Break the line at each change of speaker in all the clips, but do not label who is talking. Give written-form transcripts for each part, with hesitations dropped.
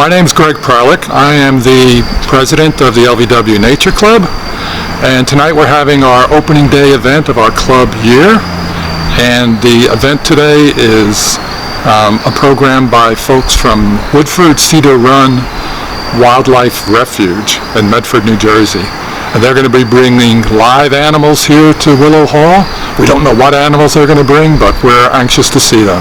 My name's Greg Pralick. I am the president of the LVW Nature Club, and tonight we're having our opening day event of our club year. And the event today is a program by folks from Woodford Cedar Run Wildlife Refuge in Medford, New Jersey. And they're going to be bringing live animals here to Willow Hall. We don't know what animals they're going to bring, but we're anxious to see them.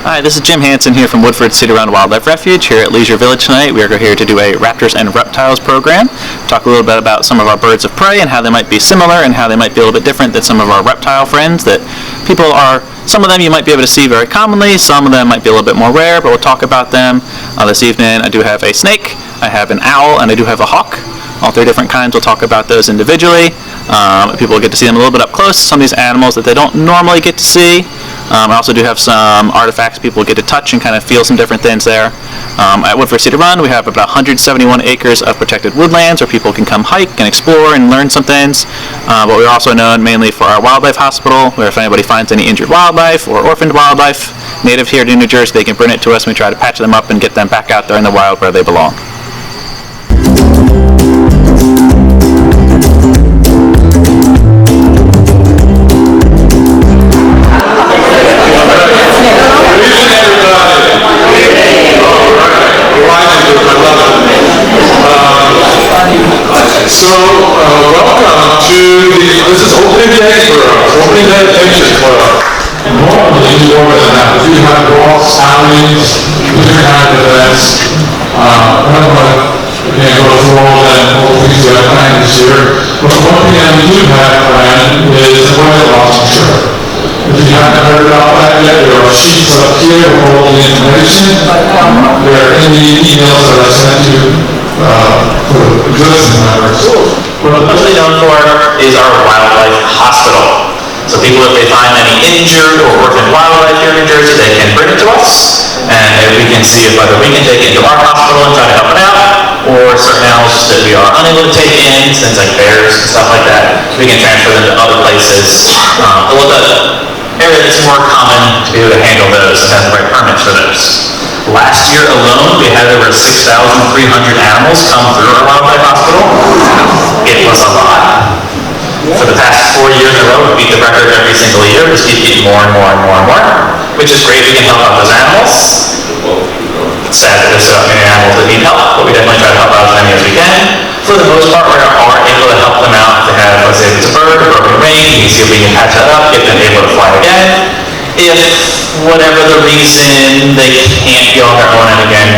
Hi, this is Jim Hansen here from Woodford Cedar Run Wildlife Refuge here at Leisure Village tonight. We are here to do a Raptors and Reptiles program, talk a little bit about some of our birds of prey and how they might be similar and how they might be a little bit different than some of our reptile friends that people are, some of them you might be able to see very commonly, some of them might be a little bit more rare, but we'll talk about them. This evening I do have a snake, I have an owl, and I do have a hawk. All three different kinds. We'll talk about those individually. People get to see them a little bit up close, some of these animals that they don't normally get to see. I also do have some artifacts people get to touch and kind of feel some different things there. At Woodford Cedar Run, we have about 171 acres of protected woodlands where people can come hike and explore and learn some things. But we're also known mainly for our wildlife hospital, where if anybody finds any injured wildlife or orphaned wildlife native here to New Jersey, they can bring it to us and we try to patch them up and get them back out there in the wild where they belong.
So, welcome to this is opening day for us, opening day at Nature Club. Normally, more than that, we have walks, outings, different kind of events. I don't want to go through all that and all the things we have planned this year, but one thing that we do have planned is a weight loss trip. If you haven't heard about that yet, there are sheets up here with all the information. There are any emails that I sent you.
What we're mostly known for is our wildlife hospital. So people, if they find any injured or orphaned wildlife here in New Jersey, they can bring it to us, and we can see if whether we can take it to our hospital and try to help it out, or certain animals that we are unable to take in, things like bears and stuff like that, we can transfer them to other places. The area that's more common to be able to handle those and have the right permits for those. Last year alone, we had over 6,300 animals come through our wildlife hospital. It was a lot. For the past 4 years in a row, we beat the record every single year. We just keep getting more and more and more and more, which is great. We can help out those animals. It's sad that there's so many animals that need help, but we definitely try to help out as many as we can. For the most part, we are able to help them out if they have, let's say, if it's a bird, a broken wing, we can see if we can patch that up, get them able to fly again. If, whatever the reason, they can't be on their own, and again,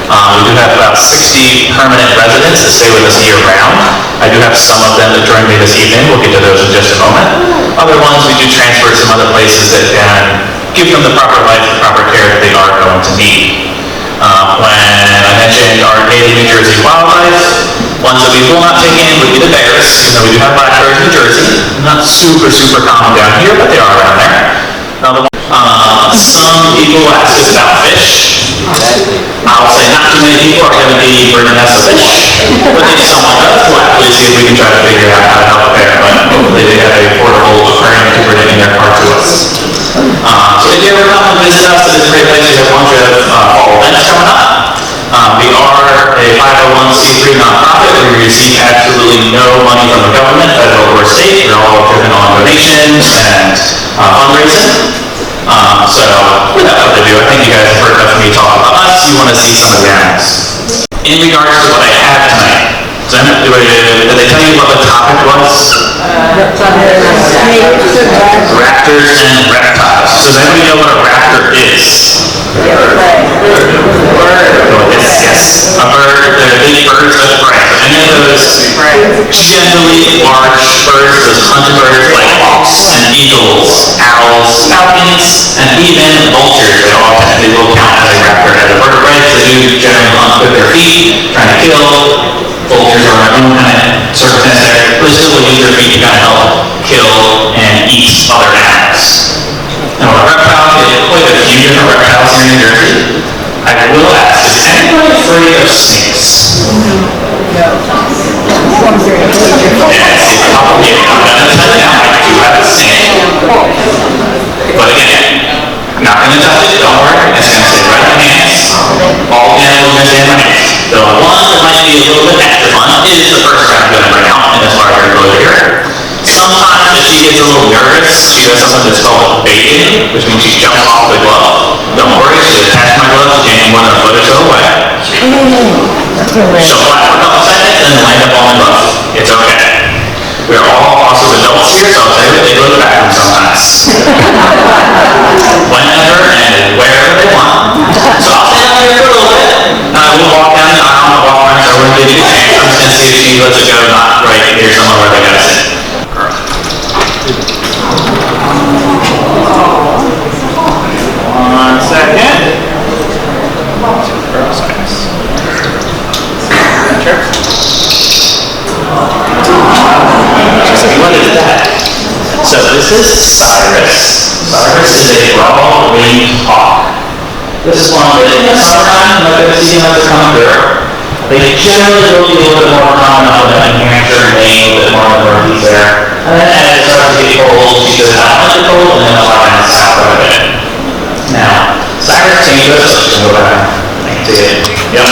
we do have about 60 permanent residents that stay with us year-round. I do have some of them that joined me this evening. We'll get to those in just a moment. Other ones, we do transfer to some other places that can give them the proper life, the proper care that they are going to need. When I mentioned our native New Jersey wildlife, ones that we will not take in would be the bears, even though we do have black bears in New Jersey. Not super common down here, but they are around there. Some people ask us about fish. I'll say not too many people are going to be bringing us a fish, but if someone does, we'll actually see if we can try to figure out how to help a bear, but hopefully they have a portable aquarium to bring in their car to us. So if you ever come and visit us, it's a great place. We have a bunch of fall events coming up. We are a 501c3 nonprofit. We receive absolutely no money from the government, federal or state. We're all driven on donations and fundraising. So without further ado, I think you guys have heard enough of me talk about us. You want to see some of the animals. In regards to what I have tonight, did they tell you what the topic was? Raptors and reptiles. Does anybody know what a raptor is? Yes. A bird, they're big birds of prey. Any of those generally large birds, those hunted birds like hawks and eagles, owls, falcons, and even vultures, they all technically will count as a raptor as a bird of prey. They do generally hunt with their feet, trying to kill. Vultures are their own kind of circumstance there, but they still will use their feet to kind of help kill and eat other animals. Now, a reptile, we have quite a few different reptiles here in New Jersey. I will ask, is anybody afraid of snakes? No. Yes, it's probably, I'm going to tell you now, I do have a snake. But again, not going to touch it, don't worry, it's going to stay right in my hands. All in understand my hands. The one that might be a little bit extra fun is the first round I'm going to bring out, and as far as your closure here. Sometimes if she gets a little nervous, she does something that's called baiting, which means she jumps off the glove. Don't worry, she'll attach my glove, she ain't more than a foot or so away. She'll fly for a couple seconds and then land up on the glove. It's okay. We're all also adults here, so I'll tell you, they go to the bathroom sometimes. Whenever and wherever they want. So I'll stand out here for a little bit. We'll walk down the aisle, walk around, so we're going to give you tantrums and see if she lets it go, not right here somewhere where they gotta sit. One second. What is that? So this is Cyrus. Cyrus is a broad-winged hawk. This is one that in the summertime, like I've seen as a common girl. They generally will be a little bit more common up in New Hampshire and Maine, a little bit more in the northeast there. And then as it starts to get cold, she goes out much cold and then a lot in the south of it. Now, Cyrus changed us, so she's going to go back. I can see it. Yep.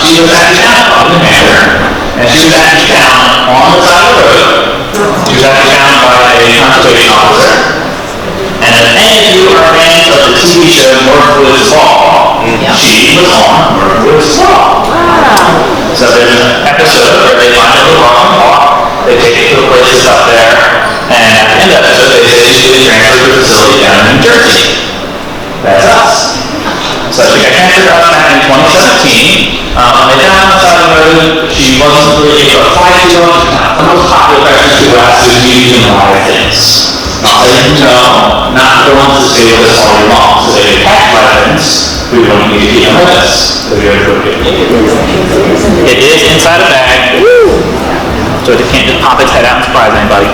She was actually found up in New Hampshire, and she was actually found on the side of the road. She was actually found by a conservation officer. And if any of you are fans of the TV show Northwoods Law, she was on Northwoods Law. So there's an episode where they find a little hawk, they take it to the places up there, and at the end of the episode they say she was transferred to a facility down in New Jersey. That's us. So she got transferred to us back in 2017. When they found on the side of the road, she wasn't really able to fly too well. The most popular questions people ask is, do you even live things? I'll say, no, not the ones that stay with us all year long. So they catch live things, we don't need to keep them with us. It is inside a bag, so it can't just pop its head out and surprise anybody.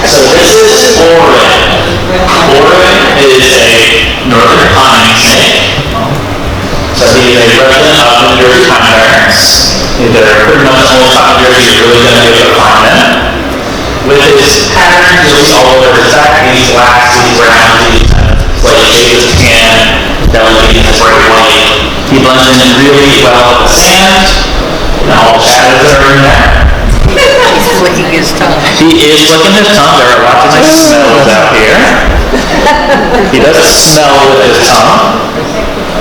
So this is Orin. Orin is a northern pine snake. So he is a resident of New Jersey pine barrens. They're pretty much the only pine New Jersey you're really going to be able to find them. With his patterns, you'll see all over his back, these blacks, these browns, these slightly shaded tan, delicate, and very white. He blends in really well with the sand, and all the shadows that are in there.
He's flicking his tongue.
He is flicking his tongue. There are lots of nice smells out here. He doesn't smell with his tongue.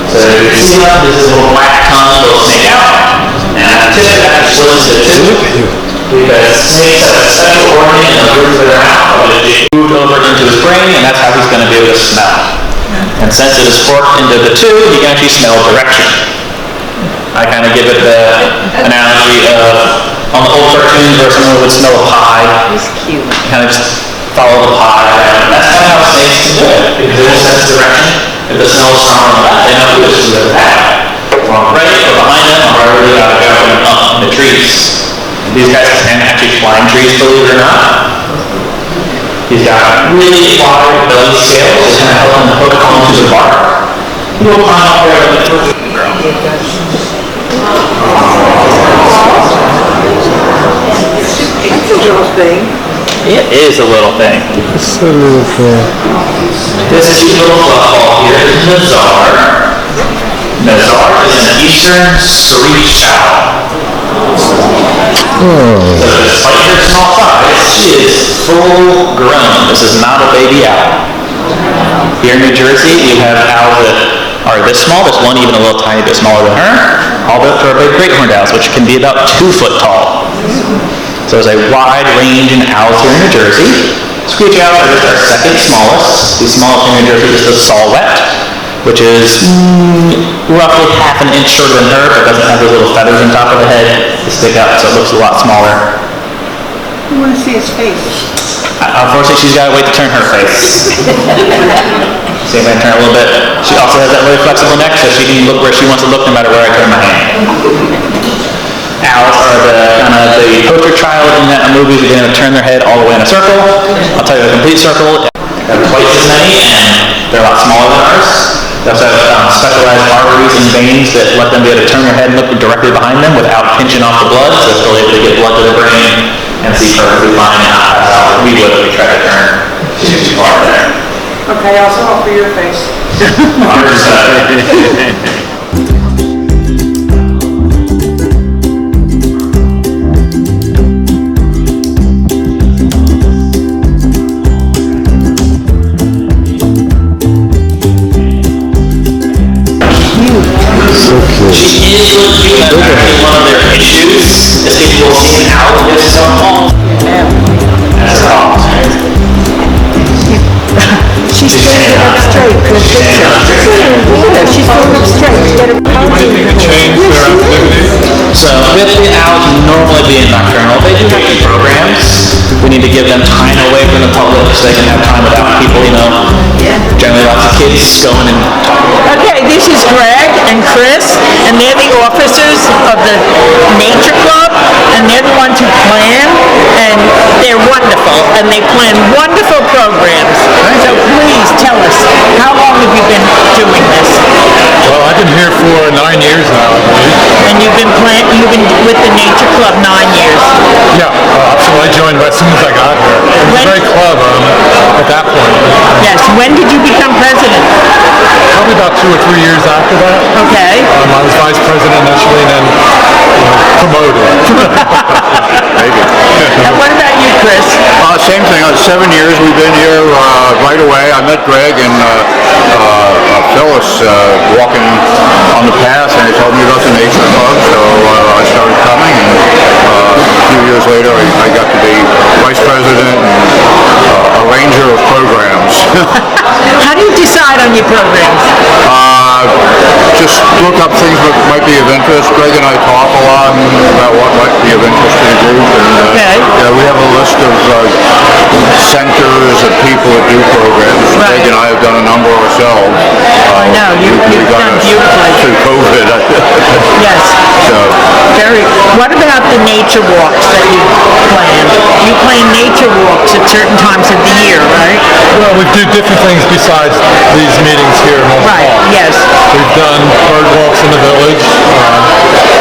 So if you see him, this is a little black tongue will snake out. And at the tip of that, just listen to two. Because snakes have a special organ in the roof of their mouth. It moved over into his brain, and that's how he's going to be able to smell. And since it is forked into the tube, he can actually smell direction. I kind of give it the analogy of on the old cartoons where someone would smell a pie.
He's cute.
Kind of just follow the pie. And that's kind of how snakes can do it. Because they will sense direction. If the smell is strong on the left, they know who is to the back. Or on the right, or behind them, or wherever they gotta go and up in the trees. These guys can actually climb trees, believe it or not. He's got really wide belly scales to kind of help him hook onto the bark. He'll climb up there with the first girl.
That's a little thing.
It is a little thing.
It's a little thing.
This cute little fluff ball here is Nazar. Nazar is an eastern screech owl. So despite her small size, she is full grown. This is not a baby owl. Here in New Jersey, we have owls that are this small. There's one even a little tiny bit smaller than her. All the up to our big great horned owls, which can be about 2 foot tall. So there's a wide range in owls here in New Jersey. Screech owls are just our second smallest. The smallest here in New Jersey is the saw-whet, which is roughly half an inch shorter than her, but doesn't have those little feathers on top of the head to stick up, so it looks a lot smaller.
I want to see his face.
Unfortunately, she's got to wait to turn her face.
See if I can turn a little bit. She also has that really flexible neck, so she can look where she wants to look no matter where I turn my hand. Owls are the poster child in that movie. They're going to turn their head all the way in a circle. I'll tell you a complete circle. They have twice as many, and they're a lot smaller than ours. They also have specialized arteries and veins that let them be able to turn their head and look directly behind them without pinching off the blood, so they're still able to get blood to their brain and see perfectly fine and not pass out like we would if we tried to turn too far there.
Okay, I'll solve for your face.
100%. She is going to be actually one of their issues, is people will see an owl with some home. That's her home.
She's standing up straight. She's standing up straight. Get her
Change their activity.
So with the owls normally being nocturnal, they do have some programs. We need to give them time away from the public so they can have time without people, generally lots of kids going and talking.
Okay, this is Greg and Chris, and they're the officers of the Nature Club, and they're the ones who plan, and they're wonderful, and they plan wonderful programs. So please tell us, how long have you been doing this?
Well, I've been here for 9 years now, I believe.
And you've been with the Nature Club 9 years.
Yeah, so I joined as soon as I got here. It was a great club at that point.
Yes. When did you become president?
Probably about 2 or 3 years after that.
Okay.
I was vice president initially and then promoted. Maybe.
And what about you, Chris?
Same thing. 7 years we've been here right away. I met Greg and Phyllis walking on the path, and they told me about the Nature Club, so I started coming, and a few years later I got to be vice president and arranger of programs.
How do you decide on your programs?
Just look up things that might be of interest. Greg and I talk a lot about what might be of interest to the group, and yeah, we have a list of centers and people that do programs.
Right.
Greg and I have done a number ourselves.
I know, you've done beautifully.
Through COVID.
Yes.
So.
What about the nature walks that you plan? You plan nature walks at certain times of the year, right?
Well, we do different things besides these meetings here in Old
Right,
Farm.
yes.
We've done bird walks in the village.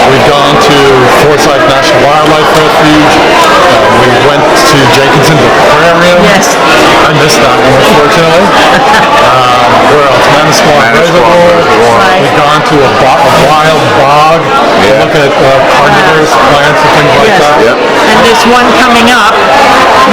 We've gone to Forsyth National Wildlife Refuge. We went to Jenkinson's Aquarium.
Yes.
I missed that one, unfortunately. Where else? Manasquan Reservoir.
Right.
We've gone to a wild bog.
Yeah.
Look at carnivorous plants and things like
Yes.
that.
Yep.
And there's one coming up.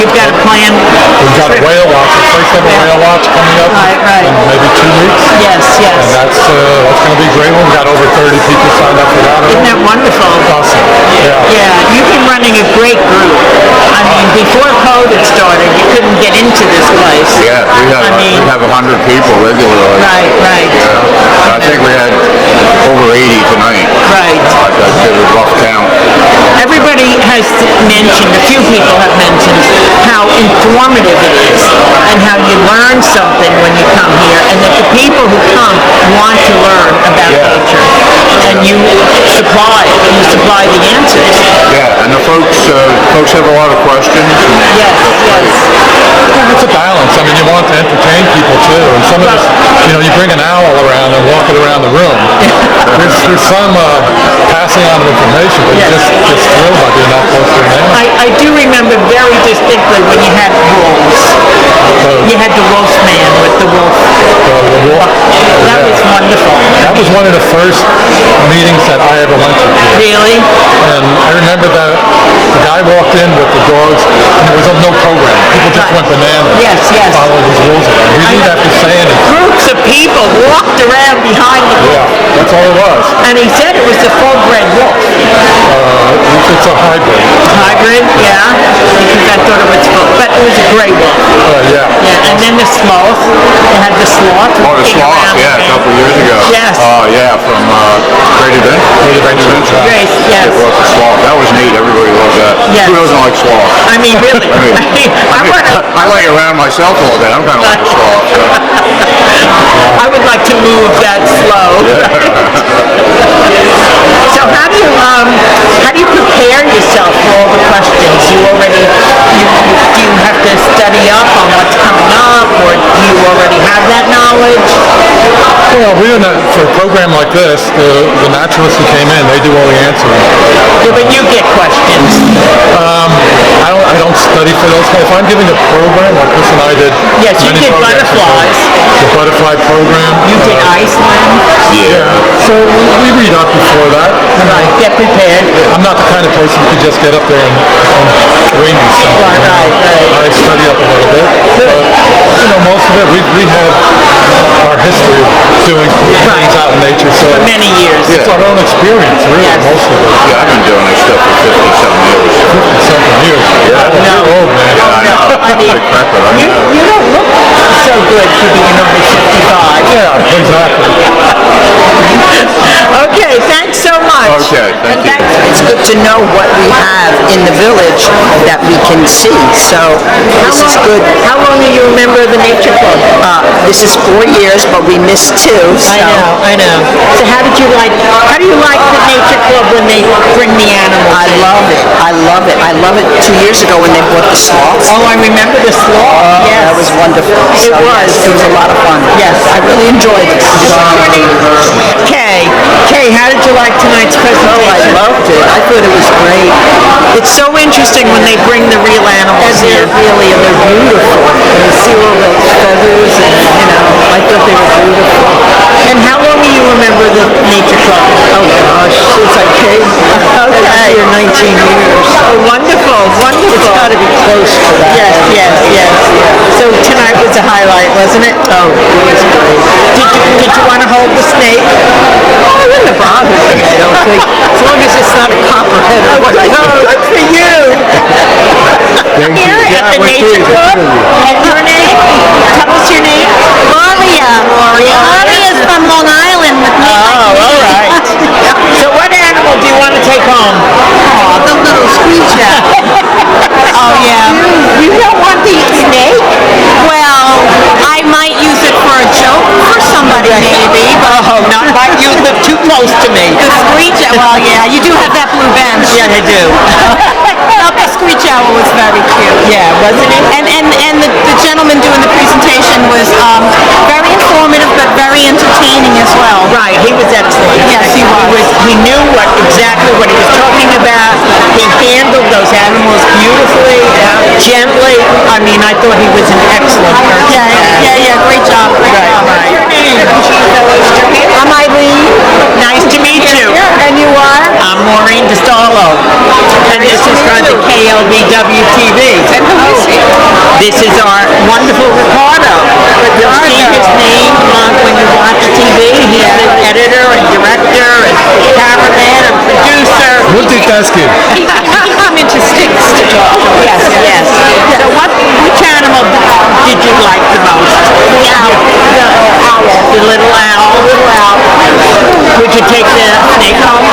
You've got a plan.
We've got a whale watch, the first ever whale watch coming up
Right.
in maybe 2 weeks.
Yes, yes.
And that's going to be a great one. We've got over 30 people signed up for that.
Isn't that wonderful?
Awesome. Yeah.
Yeah, you've been running a great group. I mean, before COVID started, you couldn't get into this place.
Yeah, we have 100 people regularly.
Right.
I think we had over 80 tonight.
Right.
I did a rough count.
Everybody has mentioned, a few people have mentioned, how informative it is and how you learn something when you come here, and that the people who come want to learn about nature. And you supply the answers.
Yeah, and the folks have a lot of questions.
Yes.
Yeah, it's a balance. I mean, you want to entertain people too. And some of this, you bring an owl around and walk it around the room. There's some passing on of information, but you're just thrilled by being that close to an animal.
I do remember very distinctly when you had wolves. You had the wolf man with the wolf. That was wonderful.
That was one of the first meetings that I ever went to.
Really?
And I remember that the guy walked in with the dogs, and there was no program. People just went bananas.
Yes.
Following his rules around. We didn't have to say anything.
Groups of people walked around behind the wolf.
Yeah, that's all it was.
And he said it was a full-bred wolf.
It's a hybrid.
Hybrid, yeah. Because I thought it was full. But it was a gray wolf.
Yeah.
Yeah, and then the sloth. They had the sloth.
Oh, the
came
sloth,
around
yeah, a
again.
couple years ago.
Yes.
Yeah, from Great Adventure.
Grace, yes.
They brought the sloth. That was neat. Everybody loved that.
Yes.
Who doesn't like sloth?
I mean, really. I want to...
I lay around myself all day. I'm kind of like a sloth. So.
I would like to move that slow. So how do you prepare yourself for all the questions? Do you have to study up on what's coming up, or do you already have that knowledge?
Well, for a program like this, the naturalists who came in, they do all the answering.
Yeah, but you get questions.
I don't study for those. If I'm giving a program, like Chris and I did.
Yes, you
many
did
programs
butterflies.
before. The butterfly program.
You did Iceland.
Yeah.
So we read up before that.
Right, get prepared.
I'm not the kind of person who can just get up there and wing something.
Right.
I study up a little bit. But, most of it, we have our history of doing things out in nature. So
For many years.
it's our own experience, really,
Yes.
most of it.
Yeah, I've been doing this stuff for 50-something years.
50-something years. You're old, man.
I know. Holy crap, but I
You
know.
don't look so good for being only 55.
Yeah, exactly.
Okay, thanks so much.
Okay, thank you.
It's good to know what we have in the village that we can see, so this is good.
How long are you a member of the Nature Club?
This is 4 years, but we missed 2, so.
I know. So how do you like the Nature Club when they bring the animals?
I love it. I love it. 2 years ago when they brought the sloths.
Oh, I remember the sloth. Yes.
That was wonderful.
It was.
It was a lot of fun.
Yes.
I really enjoyed it.
Kay, how did you like tonight's presentation?
Oh, I loved it. I thought it was great.
It's so interesting when they bring the real animals
They're
here.
really, and they're beautiful. And you see all those feathers, and I thought they were beautiful.
And how long are you a member of the Nature Club?
Oh gosh, since I came, I've been here 19 years.
Oh, wonderful.
It's got to be close to that.
Yes. So tonight was a highlight, wasn't it?
Oh, it was great.
Did you want to hold the snake?
Oh, it wouldn't have bothered me, I don't think. As long as it's not a copperhead or
Good for you. Here at the Nature Club. And your name? Tell us your name.
Gloria. Gloria's from Long Island with me.
Oh, all right. So what animal do you want to take home?
Oh, the little screech owl. Oh, yeah.
You don't want the snake?
Well, I might use it for a joke for somebody, maybe. But
Oh, not like you live too close to me.
the screech owl, well, yeah, you do have that blue bench.
Yeah, I do.
The screech owl was very cute.
Yeah, wasn't it?
And the gentleman doing the presentation was very informative, but very entertaining as well.
Right, he was excellent.
Yes, he was.
He knew exactly what he was talking about. He handled those animals beautifully, gently. I mean, I thought he was an excellent person.
Yeah, great job. Great job.
What's your name?
I'm Eileen.
Nice to meet you.
And you are?
I'm Maureen DeStarlo, and this is from the KLVW-TV.
And who is he?
This is our wonderful Ricardo. You'll see his name when you watch TV. He's an editor and director and cameraman and producer.
Multitasking.
He come into sticks to talk to us.
Yes. So which animal did you like the most?
The owl.
The little owl. Would you take the snake home?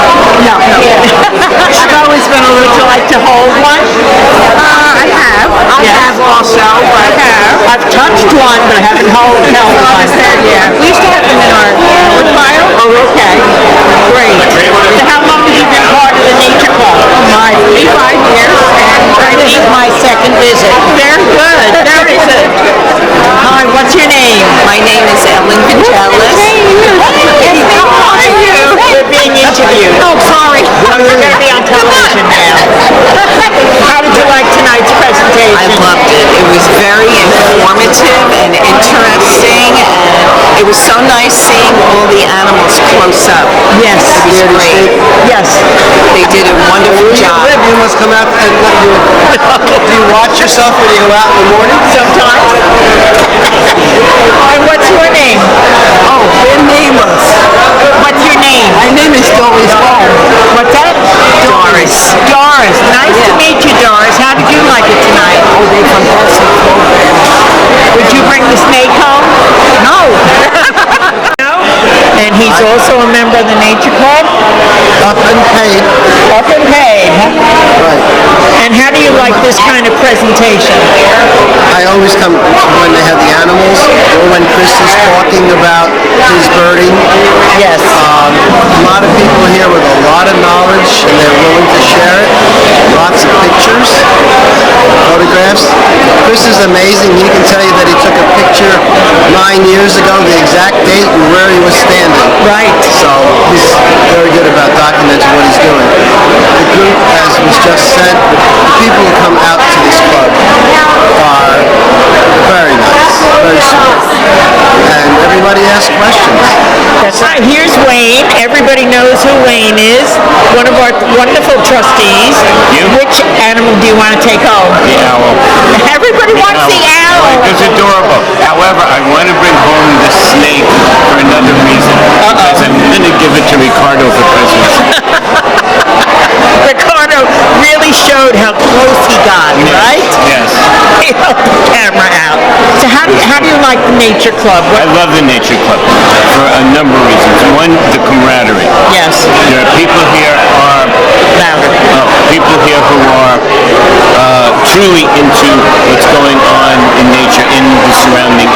No.
I've always been a little. Would you like to hold one?
I have. I have also, but
I've touched one, but I haven't held one.
yeah. We used to have them in our wood pile.
Oh, okay. Great. So how long have you been part of the Nature Club?
My 35 years, and this is my second visit.
Very good. Very good. Hi, what's your name?
My name is Ellen Gonzalez.
How are you? We're being interviewed.
Oh, sorry.
We're going to be on television now. How did you like tonight's presentation?
I loved it. It was very informative and interesting, and it was so nice seeing all the animals close up.
Yes.
It was great.
Yes.
They did a wonderful job.
You must come out and do you watch yourself when you go out in the morning?
Sometimes. And what's your name?
Oh, they're nameless.
What's your name?
My name is Doris Ball.
What's that?
Doris.
Doris. Nice to meet you, Doris. How did you like it tonight?
Oh, they fantastic program.
Would you bring the snake home?
No.
No? And he's also a member of the Nature Club?
Up and paid.
Up and paid, huh?
Right.
And how do you like this kind of presentation?
I always come when they have the animals. when Chris is talking about his birding.
Yes.
A lot of people here with a lot of knowledge, and they're willing to share it. Lots of pictures, photographs. Chris is amazing. He can tell you that he took a picture 9 years ago, the exact date and where he was standing.
Right.
So he's very good about documenting what he's doing. The group, as was just said, the people who come out to this club are very nice, very sweet, and everybody asks questions.
That's right. Here's Wayne. Everybody knows who Wayne is. One of our wonderful trustees. Which animal do you want to take home?
The owl.
Everybody wants the owl.
It's adorable. However, I want to bring home the snake for another reason. Because I'm going to give it to Ricardo for Christmas.
Ricardo really showed how close he got, right?
Yes.
He held the camera out. So how do you like the Nature Club?
I love the Nature Club for a number of reasons. One, the camaraderie.
Yes.
There are people here who are truly into what's going on in nature in the surrounding